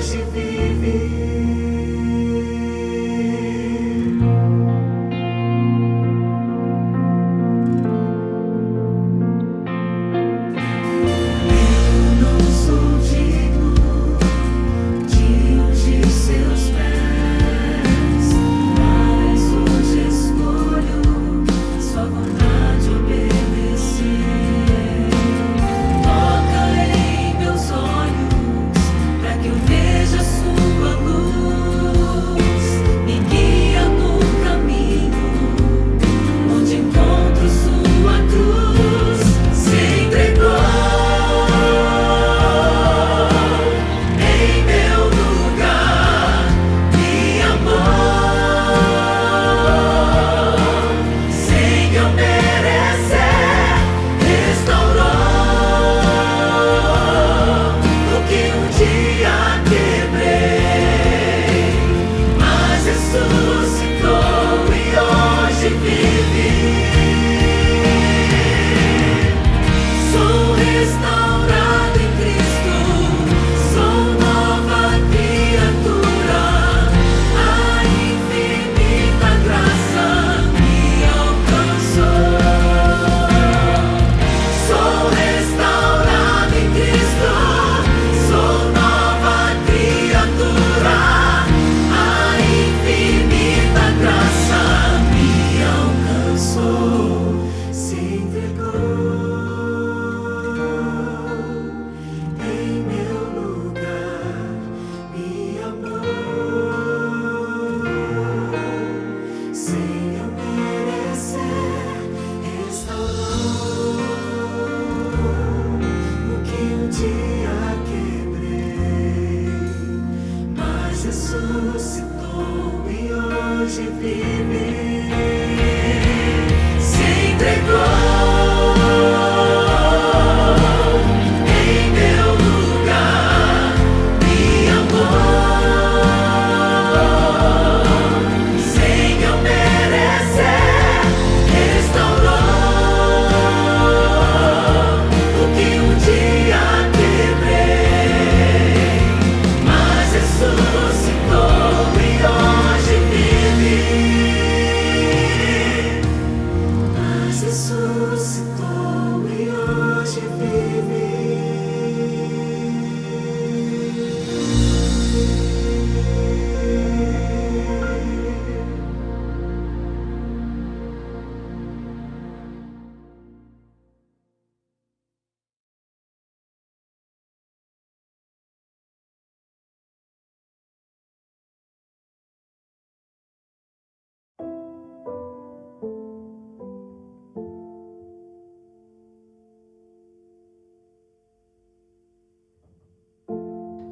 hoje vive.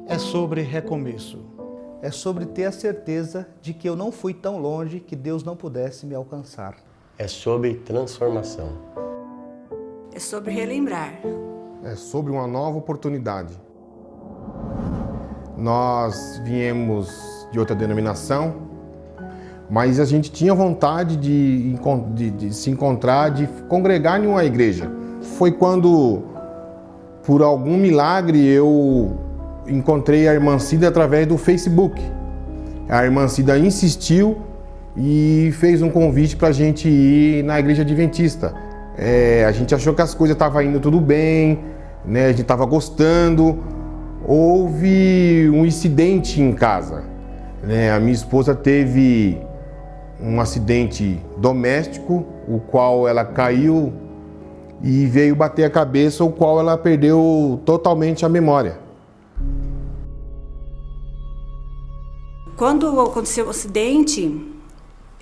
É sobre recomeço. É sobre ter a certeza de que eu não fui tão longe que Deus não pudesse me alcançar. É sobre transformação. É sobre relembrar. É sobre uma nova oportunidade. Nós viemos de outra denominação, mas a gente tinha vontade de se encontrar, de congregar em uma igreja. Foi quando, por algum milagre, eu encontrei a irmã Cida através do Facebook. A irmã Cida insistiu e fez um convite para a gente ir na igreja adventista. A gente achou que as coisas estavam indo tudo bem, né? A gente estava gostando. Houve um incidente em casa, né? A minha esposa teve um acidente doméstico, o qual ela caiu e veio bater a cabeça, o qual ela perdeu totalmente a memória. Quando aconteceu o acidente,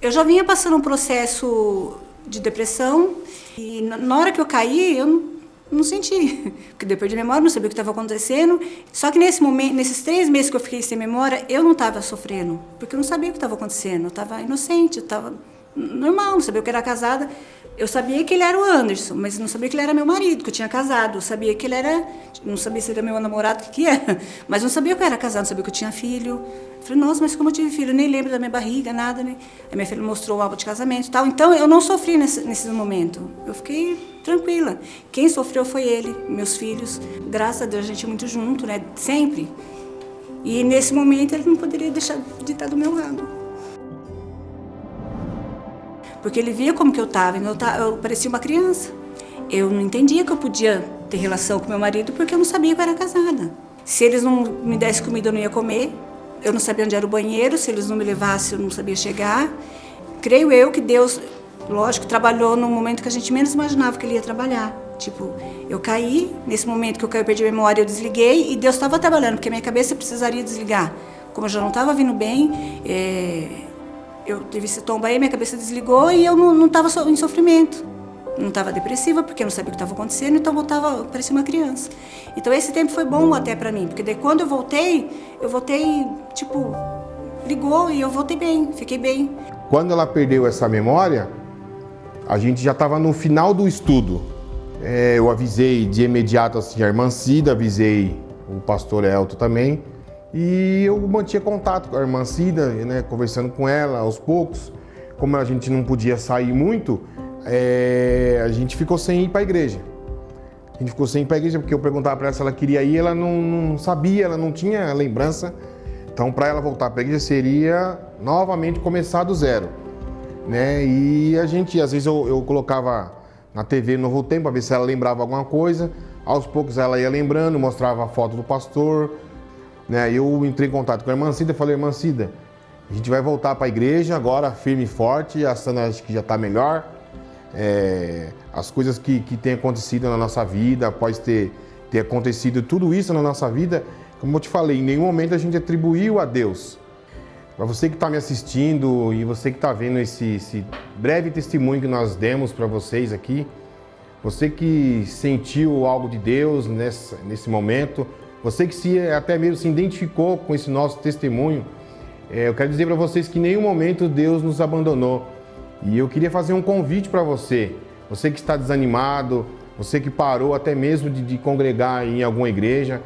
eu já vinha passando um processo de depressão e na hora que eu caí, eu não senti, porque depois de memória, não sabia o que estava acontecendo. Só que nesse momento, nesses 3 meses que eu fiquei sem memória, eu não estava sofrendo, porque eu não sabia o que estava acontecendo, eu estava inocente, eu estava normal, não sabia o que era casada. Eu sabia que ele era o Anderson, mas não sabia que ele era meu marido, que eu tinha casado. Eu sabia que ele era... Não sabia se ele era meu namorado, o que era. Mas não sabia que eu era casado, não sabia que eu tinha filho. Eu falei, nossa, mas como eu tive filho? Eu nem lembro da minha barriga, nada, né? Aí minha filha mostrou o álbum de casamento e tal. Então, eu não sofri nesse momento. Eu fiquei tranquila. Quem sofreu foi ele, meus filhos. Graças a Deus, a gente é muito junto, né? Sempre. E nesse momento ele não poderia deixar de estar do meu lado. Porque ele via como que eu estava, eu parecia uma criança. Eu não entendia que eu podia ter relação com meu marido porque eu não sabia que eu era casada. Se eles não me dessem comida, eu não ia comer. Eu não sabia onde era o banheiro, se eles não me levassem, eu não sabia chegar. Creio eu que Deus, lógico, trabalhou no momento que a gente menos imaginava que ele ia trabalhar. Tipo, eu caí, nesse momento que eu caí, eu perdi a memória, eu desliguei e Deus estava trabalhando, porque a minha cabeça precisaria desligar. Como eu já não estava vindo bem, eu tive esse tombo aí, minha cabeça desligou e eu não estava em sofrimento. Não estava depressiva, porque eu não sabia o que estava acontecendo, então eu parecia uma criança. Então esse tempo foi bom até para mim, porque daí quando eu voltei, tipo, ligou e eu voltei bem, fiquei bem. Quando ela perdeu essa memória, a gente já estava no final do estudo. Eu avisei de imediato assim, a irmã Cida, avisei o pastor Elton também, e eu mantinha contato com a irmã Cida, né, conversando com ela aos poucos. Como a gente não podia sair muito, a gente ficou sem ir para a igreja. A gente ficou sem ir para a igreja porque eu perguntava para ela se ela queria ir, ela não sabia, ela não tinha lembrança. Então, para ela voltar para a igreja seria novamente começar do zero, né? E a gente, às vezes eu colocava na TV Novo Tempo para ver se ela lembrava alguma coisa. Aos poucos ela ia lembrando, mostrava a foto do pastor, né? Eu entrei em contato com a irmã Cida e falei: irmã Cida, a gente vai voltar para a igreja agora firme e forte, a Sandra acho que já está melhor. As coisas que têm acontecido na nossa vida, após ter acontecido tudo isso na nossa vida, como eu te falei, em nenhum momento a gente atribuiu a Deus. Para você que está me assistindo e você que está vendo esse breve testemunho que nós demos para vocês aqui, você que sentiu algo de Deus nesse momento, você que até mesmo se identificou com esse nosso testemunho, eu quero dizer para vocês que em nenhum momento Deus nos abandonou. E eu queria fazer um convite para você que está desanimado, você que parou até mesmo de congregar em alguma igreja,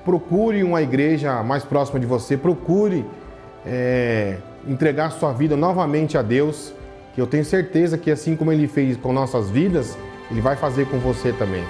procure uma igreja mais próxima de você, procure entregar sua vida novamente a Deus, que eu tenho certeza que assim como Ele fez com nossas vidas, Ele vai fazer com você também.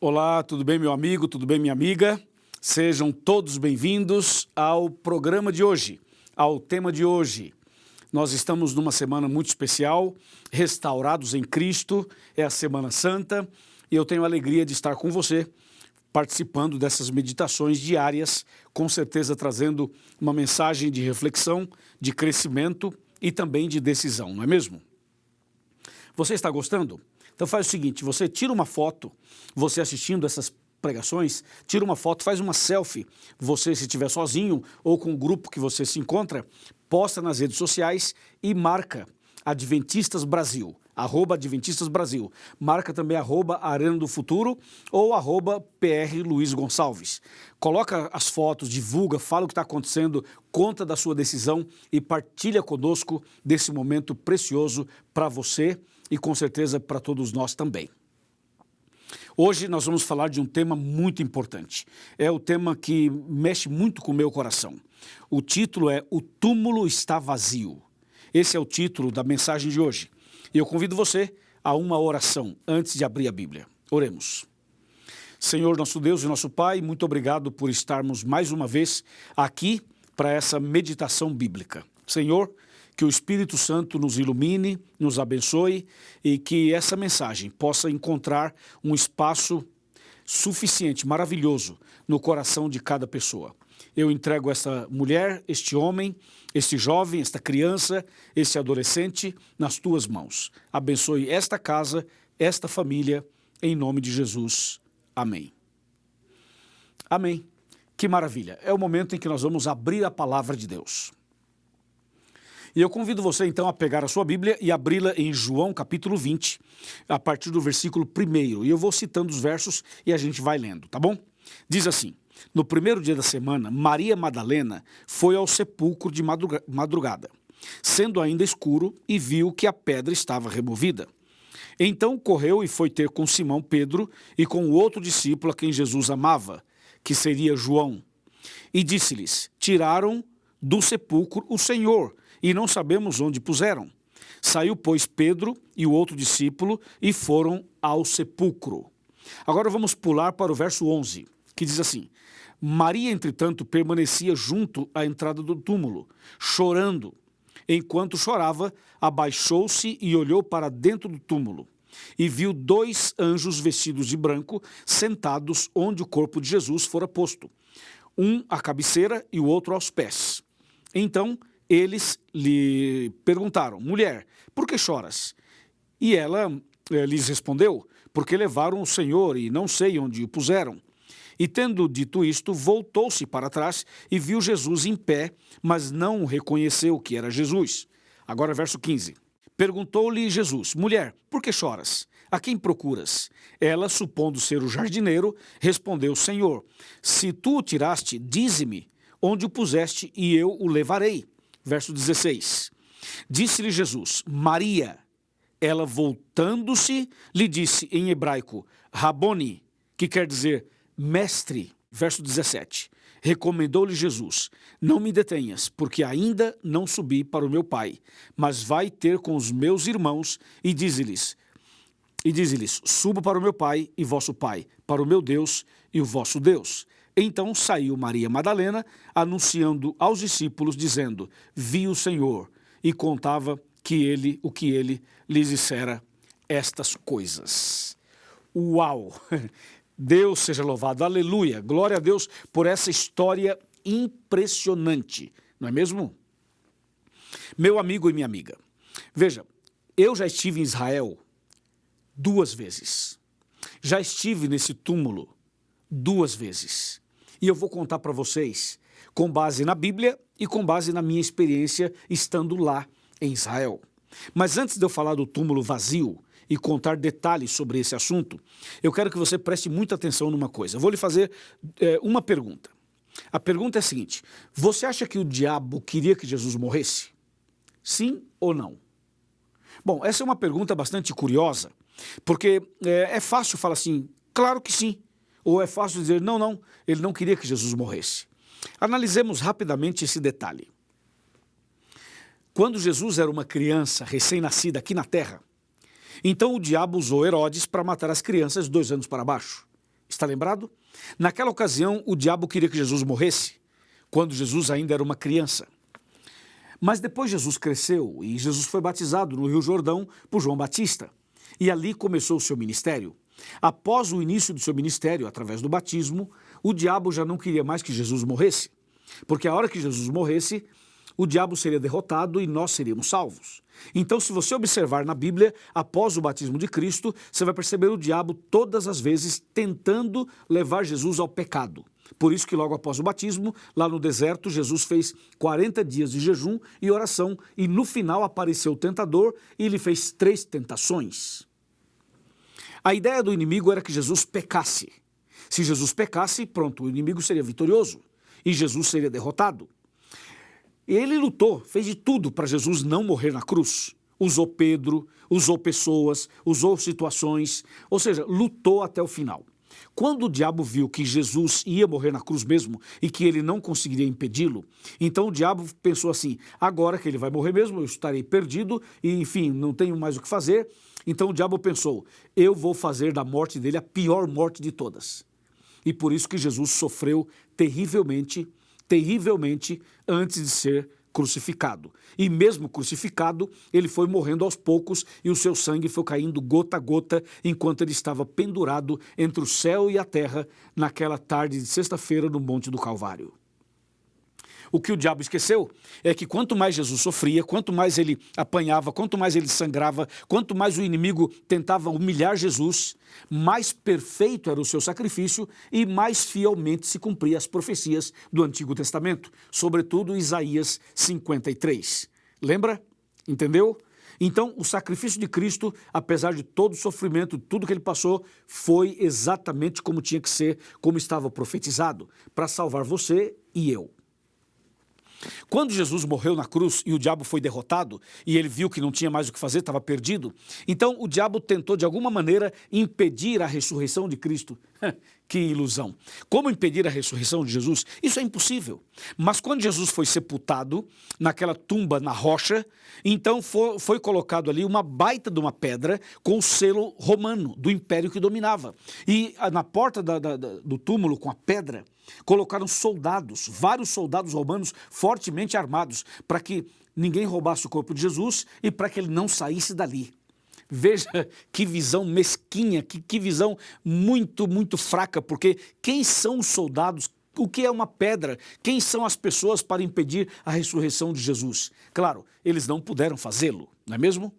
Olá, tudo bem, meu amigo? Tudo bem, minha amiga? Sejam todos bem-vindos ao programa de hoje, ao tema de hoje. Nós estamos numa semana muito especial, restaurados em Cristo, é a Semana Santa, e eu tenho a alegria de estar com você, participando dessas meditações diárias, com certeza trazendo uma mensagem de reflexão, de crescimento e também de decisão, não é mesmo? Você está gostando? Então faz o seguinte, você tira uma foto, você assistindo essas pregações, tira uma foto, faz uma selfie, você se estiver sozinho ou com um grupo que você se encontra, posta nas redes sociais e marca Adventistas Brasil, @Adventistas Brasil, marca também @Arena do Futuro ou @PR Luiz Gonçalves. Coloca as fotos, divulga, fala o que está acontecendo, conta da sua decisão e partilha conosco desse momento precioso para você e com certeza para todos nós também. Hoje nós vamos falar de um tema muito importante. É o tema que mexe muito com o meu coração. O título é O Túmulo Está Vazio. Esse é o título da mensagem de hoje. E eu convido você a uma oração antes de abrir a Bíblia. Oremos. Senhor, nosso Deus e nosso Pai, muito obrigado por estarmos mais uma vez aqui para essa meditação bíblica. Senhor, que o Espírito Santo nos ilumine, nos abençoe e que essa mensagem possa encontrar um espaço suficiente, maravilhoso, no coração de cada pessoa. Eu entrego essa mulher, este homem, este jovem, esta criança, este adolescente nas tuas mãos. Abençoe esta casa, esta família, em nome de Jesus. Amém. Amém. Que maravilha. É o momento em que nós vamos abrir a palavra de Deus. E eu convido você então a pegar a sua Bíblia e abri-la em João capítulo 20, a partir do versículo 1. E eu vou citando os versos e a gente vai lendo, tá bom? Diz assim: no primeiro dia da semana, Maria Madalena foi ao sepulcro de madrugada, sendo ainda escuro, e viu que a pedra estava removida. Então correu e foi ter com Simão Pedro e com o outro discípulo a quem Jesus amava, que seria João. E disse-lhes: tiraram do sepulcro o Senhor, e não sabemos onde puseram. Saiu, pois, Pedro e o outro discípulo e foram ao sepulcro. Agora vamos pular para o verso 11, que diz assim: Maria, entretanto, permanecia junto à entrada do túmulo, chorando. Enquanto chorava, abaixou-se e olhou para dentro do túmulo, e viu 2 anjos vestidos de branco, sentados onde o corpo de Jesus fora posto, um à cabeceira e o outro aos pés. Então eles lhe perguntaram: mulher, por que choras? E ela lhes respondeu: porque levaram o Senhor e não sei onde o puseram. E tendo dito isto, voltou-se para trás e viu Jesus em pé, mas não reconheceu que era Jesus. Agora verso 15. Perguntou-lhe Jesus: mulher, por que choras? A quem procuras? Ela, supondo ser o jardineiro, respondeu: Senhor, se tu o tiraste, dize-me onde o puseste e eu o levarei. Verso 16. Disse-lhe Jesus: Maria. Ela, voltando-se, lhe disse em hebraico: Raboni, que quer dizer mestre. Verso 17. Recomendou-lhe Jesus: não me detenhas, porque ainda não subi para o meu Pai, mas vai ter com os meus irmãos e dize-lhes, subo para o meu Pai e vosso Pai, para o meu Deus e o vosso Deus. Então saiu Maria Madalena, anunciando aos discípulos, dizendo: vi o Senhor, e contava o que ele lhes dissera estas coisas. Uau! Deus seja louvado, aleluia, glória a Deus por essa história impressionante, não é mesmo? Meu amigo e minha amiga, veja, eu já estive em Israel 2 vezes, já estive nesse túmulo 2 vezes, e eu vou contar para vocês com base na Bíblia e com base na minha experiência estando lá em Israel. Mas antes de eu falar do túmulo vazio e contar detalhes sobre esse assunto, eu quero que você preste muita atenção numa coisa. Eu vou lhe fazer uma pergunta. A pergunta é a seguinte: você acha que o diabo queria que Jesus morresse? Sim ou não? Bom, essa é uma pergunta bastante curiosa, porque é fácil falar assim, claro que sim, ou é fácil dizer, não, ele não queria que Jesus morresse. Analisemos rapidamente esse detalhe. Quando Jesus era uma criança recém-nascida aqui na terra, então o diabo usou Herodes para matar as crianças 2 anos para baixo. Está lembrado? Naquela ocasião, o diabo queria que Jesus morresse, quando Jesus ainda era uma criança. Mas depois Jesus cresceu e Jesus foi batizado no Rio Jordão por João Batista. E ali começou o seu ministério. Após o início do seu ministério, através do batismo, o diabo já não queria mais que Jesus morresse. Porque a hora que Jesus morresse, o diabo seria derrotado e nós seríamos salvos. Então, se você observar na Bíblia, após o batismo de Cristo, você vai perceber o diabo todas as vezes tentando levar Jesus ao pecado. Por isso que logo após o batismo, lá no deserto, Jesus fez 40 dias de jejum e oração e no final apareceu o tentador e ele fez 3 tentações. A ideia do inimigo era que Jesus pecasse. Se Jesus pecasse, pronto, o inimigo seria vitorioso e Jesus seria derrotado. Ele lutou, fez de tudo para Jesus não morrer na cruz. Usou Pedro, usou pessoas, usou situações, ou seja, lutou até o final. Quando o diabo viu que Jesus ia morrer na cruz mesmo e que ele não conseguiria impedi-lo, então o diabo pensou assim, agora que ele vai morrer mesmo, eu estarei perdido e, enfim, não tenho mais o que fazer. Então o diabo pensou, eu vou fazer da morte dele a pior morte de todas. E por isso que Jesus sofreu terrivelmente antes de ser crucificado. E mesmo crucificado, ele foi morrendo aos poucos e o seu sangue foi caindo gota a gota enquanto ele estava pendurado entre o céu e a terra naquela tarde de sexta-feira no Monte do Calvário. O que o diabo esqueceu é que quanto mais Jesus sofria, quanto mais ele apanhava, quanto mais ele sangrava, quanto mais o inimigo tentava humilhar Jesus, mais perfeito era o seu sacrifício e mais fielmente se cumpria as profecias do Antigo Testamento, sobretudo Isaías 53. Lembra? Entendeu? Então, o sacrifício de Cristo, apesar de todo o sofrimento, tudo que ele passou, foi exatamente como tinha que ser, como estava profetizado, para salvar você e eu. Quando Jesus morreu na cruz e o diabo foi derrotado, e ele viu que não tinha mais o que fazer, estava perdido, então o diabo tentou de alguma maneira impedir a ressurreição de Cristo. Que ilusão! Como impedir a ressurreição de Jesus? Isso é impossível. Mas quando Jesus foi sepultado naquela tumba na rocha, então foi colocado ali uma baita de uma pedra com o selo romano do império que dominava. E na porta do túmulo com a pedra, colocaram soldados, vários soldados romanos fortemente armados, para que ninguém roubasse o corpo de Jesus e para que ele não saísse dali. Veja que visão mesquinha, que visão muito, muito fraca, porque quem são os soldados? O que é uma pedra? Quem são as pessoas para impedir a ressurreição de Jesus? Claro, eles não puderam fazê-lo, não é mesmo?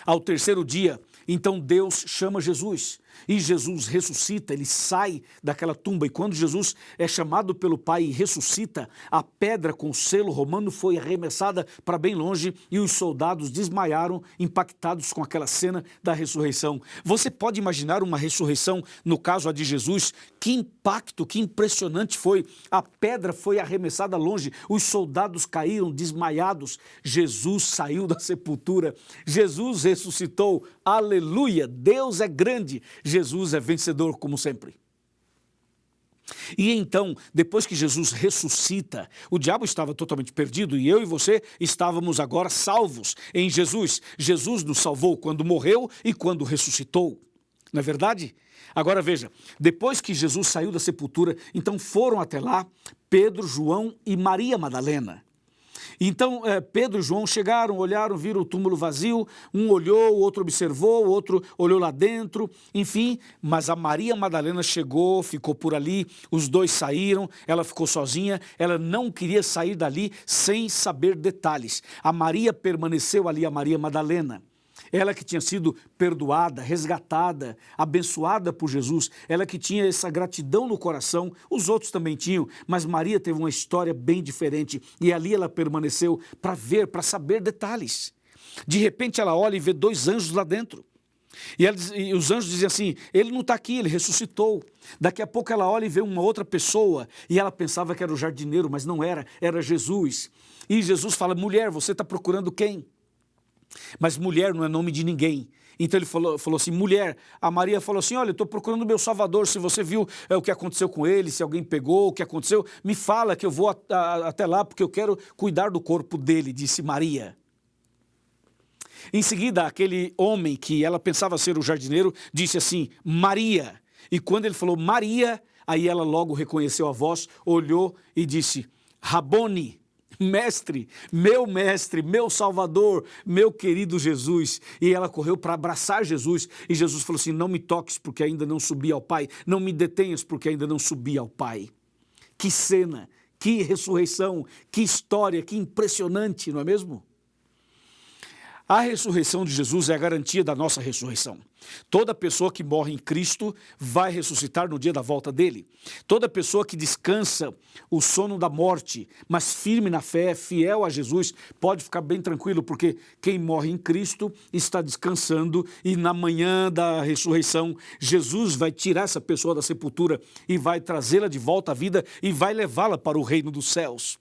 Ao terceiro dia, então Deus chama Jesus e Jesus ressuscita, ele sai daquela tumba, e quando Jesus é chamado pelo Pai e ressuscita, a pedra com o selo romano foi arremessada para bem longe e os soldados desmaiaram, impactados com aquela cena da ressurreição. Você pode imaginar uma ressurreição, no caso a de Jesus? Que impacto, que impressionante foi! A pedra foi arremessada longe, os soldados caíram desmaiados, Jesus saiu da sepultura, Jesus ressuscitou, aleluia, Deus é grande, Jesus é vencedor como sempre. E então, depois que Jesus ressuscita, o diabo estava totalmente perdido e eu e você estávamos agora salvos em Jesus. Jesus nos salvou quando morreu e quando ressuscitou. Não é verdade? Agora veja, depois que Jesus saiu da sepultura, então foram até lá Pedro, João e Maria Madalena. Então, Pedro e João chegaram, olharam, viram o túmulo vazio, um olhou, o outro observou, o outro olhou lá dentro, enfim, mas a Maria Madalena chegou, ficou por ali, os dois saíram, ela ficou sozinha, ela não queria sair dali sem saber detalhes. A Maria permaneceu ali, a Maria Madalena. Ela que tinha sido perdoada, resgatada, abençoada por Jesus, ela que tinha essa gratidão no coração, os outros também tinham, mas Maria teve uma história bem diferente e ali ela permaneceu para ver, para saber detalhes. De repente ela olha e vê 2 anjos lá dentro. E os anjos dizem assim, ele não está aqui, ele ressuscitou. Daqui a pouco ela olha e vê uma outra pessoa e ela pensava que era o jardineiro, mas não era, era Jesus. E Jesus fala, mulher, você está procurando quem? Mas mulher não é nome de ninguém. Então ele falou assim, mulher, a Maria falou assim, olha, eu estou procurando o meu Salvador, se você viu o que aconteceu com ele, se alguém pegou, o que aconteceu, me fala que eu vou até lá, porque eu quero cuidar do corpo dele, disse Maria. Em seguida, aquele homem que ela pensava ser o jardineiro, disse assim, Maria. E quando ele falou Maria, aí ela logo reconheceu a voz, olhou e disse, Rabone. Mestre, meu Salvador, meu querido Jesus. E ela correu para abraçar Jesus. E Jesus falou assim, não me toques porque ainda não subi ao Pai. Não me detenhas porque ainda não subi ao Pai. Que cena, que ressurreição, que história, que impressionante, não é mesmo? A ressurreição de Jesus é a garantia da nossa ressurreição. Toda pessoa que morre em Cristo vai ressuscitar no dia da volta dele. Toda pessoa que descansa o sono da morte, mas firme na fé, fiel a Jesus, pode ficar bem tranquilo, porque quem morre em Cristo está descansando e na manhã da ressurreição, Jesus vai tirar essa pessoa da sepultura e vai trazê-la de volta à vida e vai levá-la para o reino dos céus.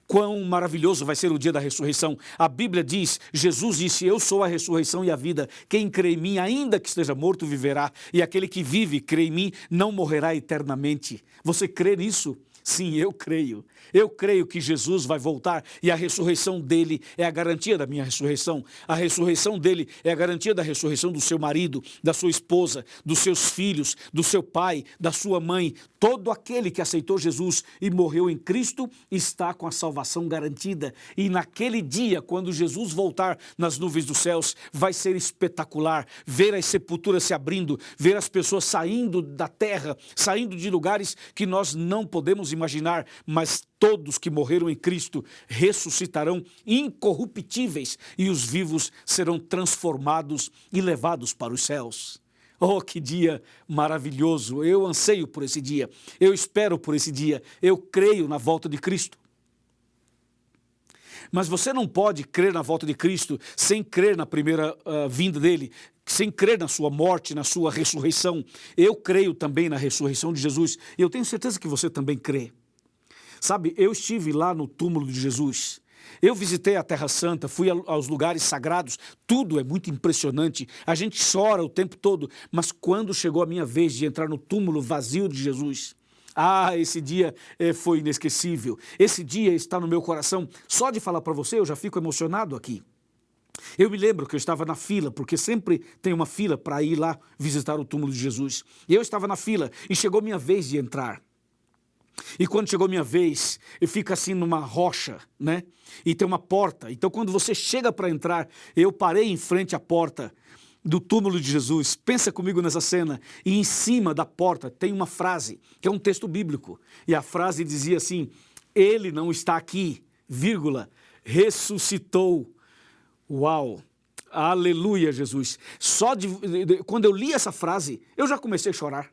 Quão maravilhoso vai ser o dia da ressurreição. A Bíblia diz, Jesus disse, eu sou a ressurreição e a vida. Quem crê em mim, ainda que esteja morto, viverá. E aquele que vive, crê em mim, não morrerá eternamente. Você crê nisso? Sim, eu creio. Eu creio que Jesus vai voltar e a ressurreição dele é a garantia da minha ressurreição. A ressurreição dele é a garantia da ressurreição do seu marido, da sua esposa, dos seus filhos, do seu pai, da sua mãe. Todo aquele que aceitou Jesus e morreu em Cristo está com a salvação garantida. E naquele dia, quando Jesus voltar nas nuvens dos céus, vai ser espetacular. Ver as sepulturas se abrindo, ver as pessoas saindo da terra, saindo de lugares que nós não podemos imaginar, mas todos que morreram em Cristo ressuscitarão incorruptíveis e os vivos serão transformados e levados para os céus. Oh, que dia maravilhoso! Eu anseio por esse dia, eu espero por esse dia, eu creio na volta de Cristo. Mas você não pode crer na volta de Cristo sem crer na primeira vinda dele, sem crer na sua morte, na sua ressurreição. Eu creio também na ressurreição de Jesus e eu tenho certeza que você também crê. Sabe, eu estive lá no túmulo de Jesus. Eu visitei a Terra Santa, fui aos lugares sagrados, tudo é muito impressionante, a gente chora o tempo todo, mas quando chegou a minha vez de entrar no túmulo vazio de Jesus, esse dia foi inesquecível, esse dia está no meu coração, só de falar para você eu já fico emocionado aqui. Eu me lembro que eu estava na fila, porque sempre tem uma fila para ir lá visitar o túmulo de Jesus, e eu estava na fila e chegou minha vez de entrar. E quando chegou minha vez, eu fico assim numa rocha, né? E tem uma porta. Então quando você chega para entrar, eu parei em frente à porta do túmulo de Jesus. Pensa comigo nessa cena. E em cima da porta tem uma frase, que é um texto bíblico. E a frase dizia assim, ele não está aqui, vírgula, ressuscitou. Uau! Aleluia, Jesus. Quando eu li essa frase, eu já comecei a chorar.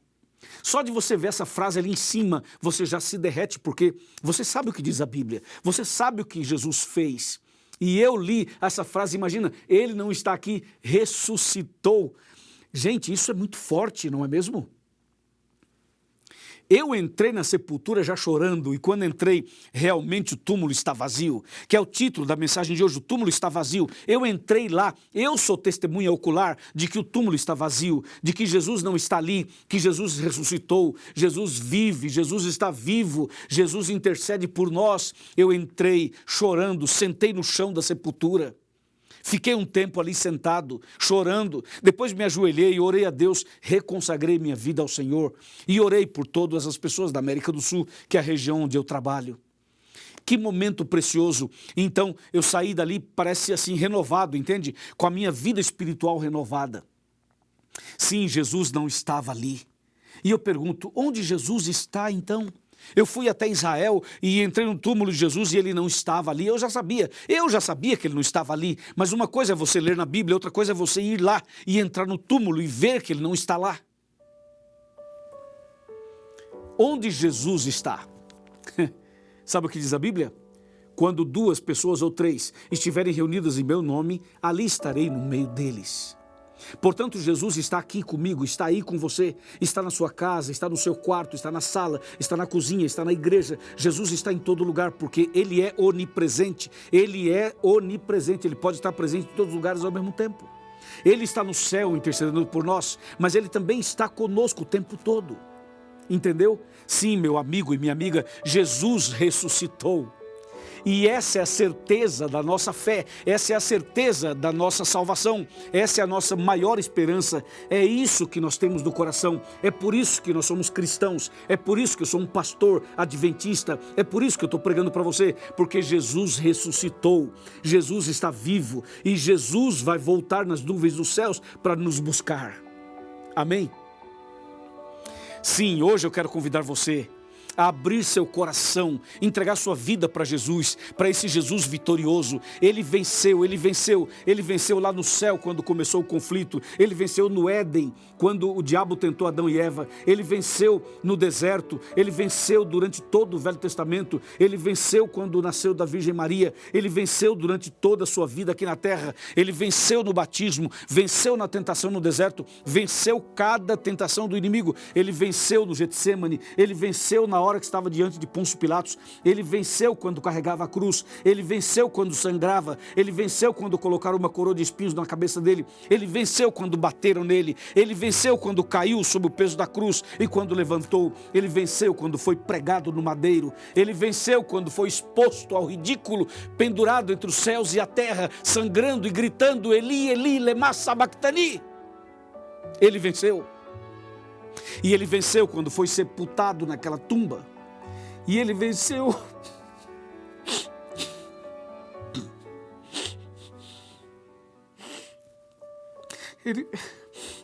Só de você ver essa frase ali em cima, você já se derrete, porque você sabe o que diz a Bíblia, você sabe o que Jesus fez. E eu li essa frase, imagina, ele não está aqui, ressuscitou. Gente, isso é muito forte, não é mesmo? Eu entrei na sepultura já chorando e quando entrei, realmente o túmulo está vazio, que é o título da mensagem de hoje, o túmulo está vazio. Eu entrei lá, eu sou testemunha ocular de que o túmulo está vazio, de que Jesus não está ali, que Jesus ressuscitou, Jesus vive, Jesus está vivo, Jesus intercede por nós. Eu entrei chorando, sentei no chão da sepultura. Fiquei um tempo ali sentado, chorando, depois me ajoelhei, orei a Deus, reconsagrei minha vida ao Senhor e orei por todas as pessoas da América do Sul, que é a região onde eu trabalho. Que momento precioso. Então eu saí dali, parece assim, renovado, entende? Com a minha vida espiritual renovada. Sim, Jesus não estava ali. E eu pergunto, onde Jesus está então? Eu fui até Israel e entrei no túmulo de Jesus e ele não estava ali. Eu já sabia que ele não estava ali. Mas uma coisa é você ler na Bíblia, outra coisa é você ir lá e entrar no túmulo e ver que ele não está lá. Onde Jesus está? Sabe o que diz a Bíblia? Quando 2 pessoas ou 3 estiverem reunidas em meu nome, ali estarei no meio deles. Portanto, Jesus está aqui comigo, está aí com você, está na sua casa, está no seu quarto, está na sala, está na cozinha, está na igreja. Jesus está em todo lugar porque Ele é onipresente, Ele pode estar presente em todos os lugares ao mesmo tempo. Ele está no céu intercedendo por nós, mas Ele também está conosco o tempo todo, entendeu? Sim, meu amigo e minha amiga, Jesus ressuscitou. E essa é a certeza da nossa fé, essa é a certeza da nossa salvação, essa é a nossa maior esperança, é isso que nós temos no coração, é por isso que nós somos cristãos, é por isso que eu sou um pastor adventista, é por isso que eu estou pregando para você, porque Jesus ressuscitou, Jesus está vivo e Jesus vai voltar nas nuvens dos céus para nos buscar. Amém? Sim, hoje eu quero convidar você a abrir seu coração, entregar sua vida para Jesus, para esse Jesus vitorioso. Ele venceu lá no céu quando começou o conflito, ele venceu no Éden, quando o diabo tentou Adão e Eva, ele venceu no deserto, ele venceu durante todo o Velho Testamento, ele venceu quando nasceu da Virgem Maria, ele venceu durante toda a sua vida aqui na terra, ele venceu no batismo, venceu na tentação no deserto, venceu cada tentação do inimigo, ele venceu no Getsemane, ele venceu na hora que estava diante de Pôncio Pilatos, ele venceu quando carregava a cruz, ele venceu quando sangrava, ele venceu quando colocaram uma coroa de espinhos na cabeça dele, ele venceu quando bateram nele, ele venceu quando caiu sob o peso da cruz e quando levantou, ele venceu quando foi pregado no madeiro, ele venceu quando foi exposto ao ridículo, pendurado entre os céus e a terra, sangrando e gritando, Eli, Eli, lema sabachthani. Ele venceu. E ele venceu quando foi sepultado naquela tumba. E ele venceu.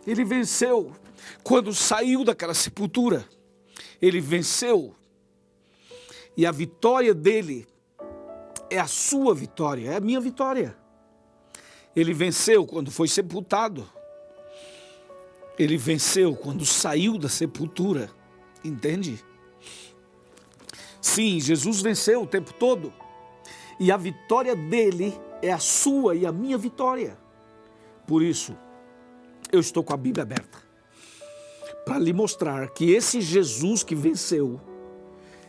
Ele venceu quando saiu daquela sepultura. Ele venceu. E a vitória dele é a sua vitória, é a minha vitória. Ele venceu quando foi sepultado. Ele venceu quando saiu da sepultura, entende? Sim, Jesus venceu o tempo todo. E a vitória dele é a sua e a minha vitória. Por isso, eu estou com a Bíblia aberta para lhe mostrar que esse Jesus que venceu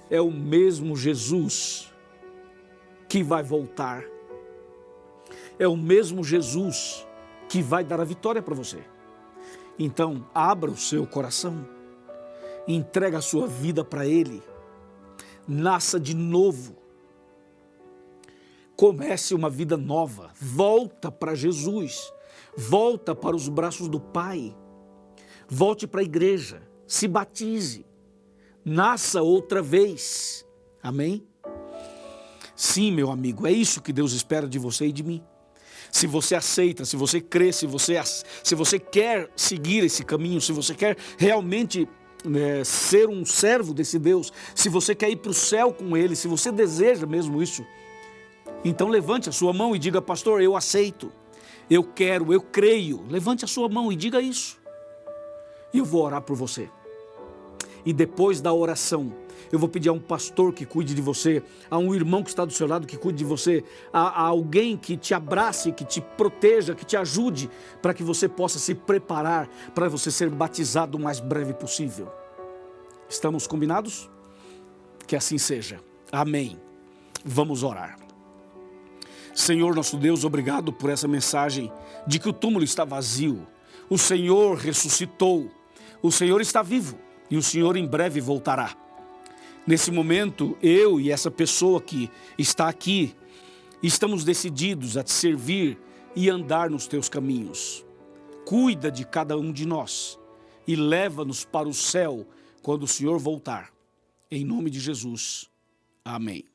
é o mesmo Jesus que vai voltar. É o mesmo Jesus que vai dar a vitória para você. Então, abra o seu coração, entrega a sua vida para Ele, nasça de novo, comece uma vida nova, volta para Jesus, volta para os braços do Pai, volte para a igreja, se batize, nasça outra vez, amém? Sim, meu amigo, é isso que Deus espera de você e de mim. Se você aceita, se você crê, se você quer seguir esse caminho, se você quer realmente ser um servo desse Deus, se você quer ir para o céu com Ele, se você deseja mesmo isso, então levante a sua mão e diga: pastor, eu aceito, eu quero, eu creio. Levante a sua mão e diga isso. E eu vou orar por você. E depois da oração, eu vou pedir a um pastor que cuide de você, a um irmão que está do seu lado que cuide de você, a alguém que te abrace, que te proteja, que te ajude, para que você possa se preparar para você ser batizado o mais breve possível. Estamos combinados? Que assim seja. Amém. Vamos orar. Senhor nosso Deus, obrigado por essa mensagem de que o túmulo está vazio. O Senhor ressuscitou, o Senhor está vivo e o Senhor em breve voltará. Nesse momento, eu e essa pessoa que está aqui, estamos decididos a te servir e andar nos teus caminhos. Cuida de cada um de nós e leva-nos para o céu quando o Senhor voltar. Em nome de Jesus. Amém.